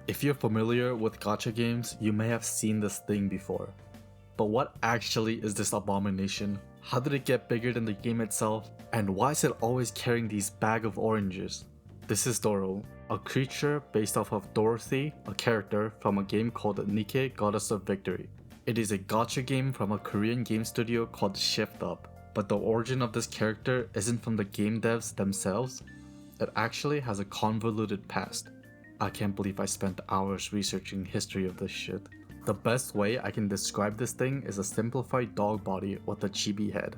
If you're familiar with gacha games, you may have seen this thing before. But what actually is this abomination? How did it get bigger than the game itself? And why is it always carrying these bag of oranges? This is Doro, a creature based off of Dorothy, a character from a game called Nikke, Goddess of Victory. It is a gacha game from a Korean game studio called Shift Up, but the origin of this character isn't from the game devs themselves. It actually has a convoluted past. I can't believe I spent hours researching history of this shit. The best way I can describe this thing is a simplified dog body with a chibi head.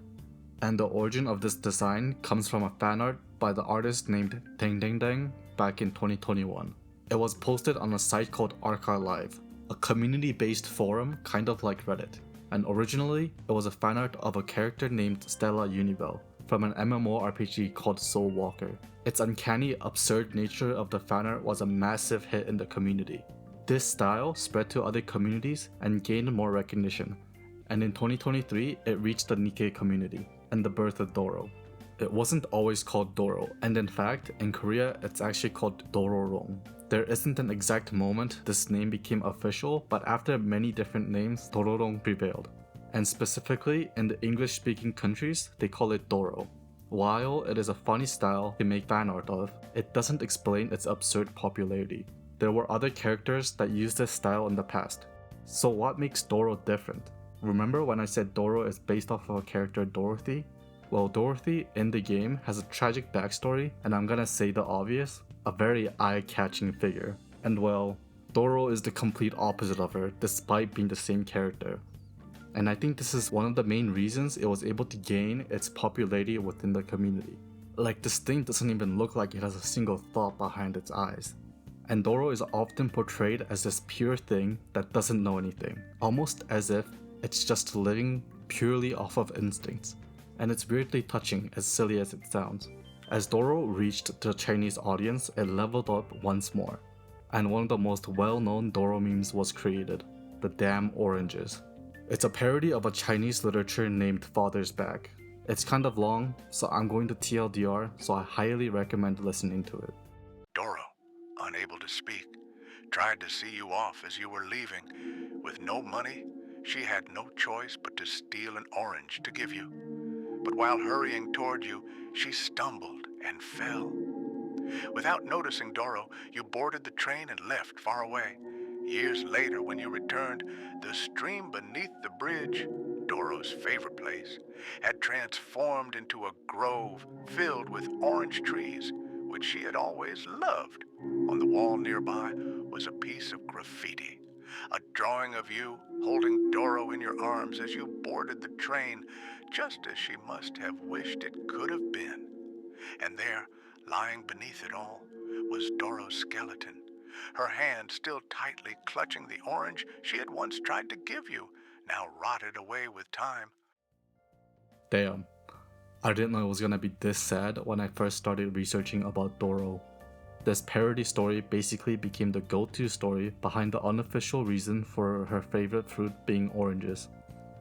And the origin of this design comes from a fan art by the artist named Deng Deng Deng back in 2021. It was posted on a site called Archive, a community-based forum kind of like Reddit. And originally, it was a fan art of a character named Stella Unibel from an MMORPG called Soul Walker. Its uncanny, absurd nature of the fan art was a massive hit in the community. This style spread to other communities and gained more recognition, and in 2023 it reached the Nikke community and the birth of Doro. It wasn't always called Doro, and in fact, in Korea it's actually called Dororong. There isn't an exact moment this name became official, but after many different names, Dororong prevailed. And specifically in the English-speaking countries, they call it Doro. While it is a funny style to make fan art of, it doesn't explain its absurd popularity. There were other characters that used this style in the past. So what makes Doro different? Remember when I said Doro is based off of a character Dorothy? Well, Dorothy in the game has a tragic backstory, and I'm gonna say the obvious, a very eye-catching figure. And well, Doro is the complete opposite of her, despite being the same character. And I think this is one of the main reasons it was able to gain its popularity within the community. Like, this thing doesn't even look like it has a single thought behind its eyes. And Doro is often portrayed as this pure thing that doesn't know anything, almost as if it's just living purely off of instincts. And it's weirdly touching, as silly as it sounds. As Doro reached the Chinese audience, it leveled up once more. And one of the most well-known Doro memes was created, the damn oranges. It's a parody of a Chinese literature named Father's Back. It's kind of long, so I'm going to TLDR, so I highly recommend listening to it. Doro, unable to speak, tried to see you off as you were leaving. With no money, she had no choice but to steal an orange to give you. But while hurrying toward you, she stumbled and fell. Without noticing Doro, you boarded the train and left far away. Years later, when you returned, the stream beneath the bridge, Doro's favorite place, had transformed into a grove filled with orange trees, which she had always loved. On the wall nearby was a piece of graffiti, a drawing of you holding Doro in your arms as you boarded the train, just as she must have wished it could have been. And there, lying beneath it all, was Doro's skeleton, her hand still tightly clutching the orange she had once tried to give you, now rotted away with time. Damn, I didn't know it was gonna be this sad when I first started researching about Doro. This parody story basically became the go-to story behind the unofficial reason for her favorite fruit being oranges.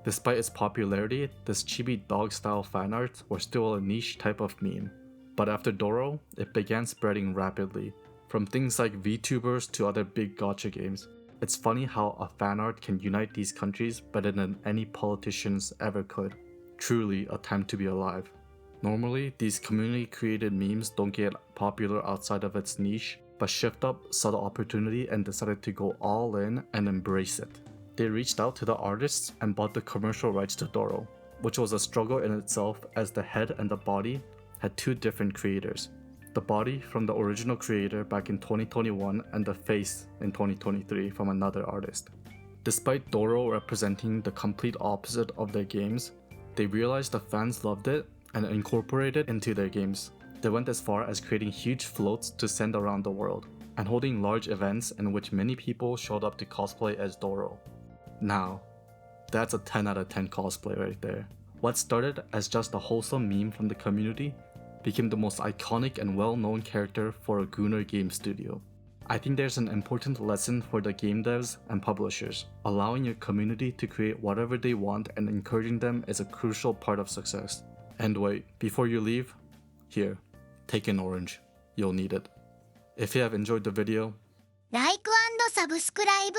Despite its popularity, this chibi dog-style fanarts were still a niche type of meme. But after Doro, it began spreading rapidly, from things like VTubers to other big gacha games. It's funny how a fanart can unite these countries better than any politicians ever could. Truly a time to be alive. Normally, these community-created memes don't get popular outside of its niche, but Shift Up saw the opportunity and decided to go all in and embrace it. They reached out to the artists and bought the commercial rights to Doro, which was a struggle in itself as the head and the body had two different creators. The body from the original creator back in 2021 and the face in 2023 from another artist. Despite Doro representing the complete opposite of their games, they realized the fans loved it and incorporated it into their games. They went as far as creating huge floats to send around the world, and holding large events in which many people showed up to cosplay as Doro. Now, that's a 10 out of 10 cosplay right there. What started as just a wholesome meme from the community became the most iconic and well-known character for a Gunnar game studio. I think there's an important lesson for the game devs and publishers. Allowing your community to create whatever they want and encouraging them is a crucial part of success. And wait, before you leave, here, take an orange. You'll need it. If you have enjoyed the video, Like サブスクライブ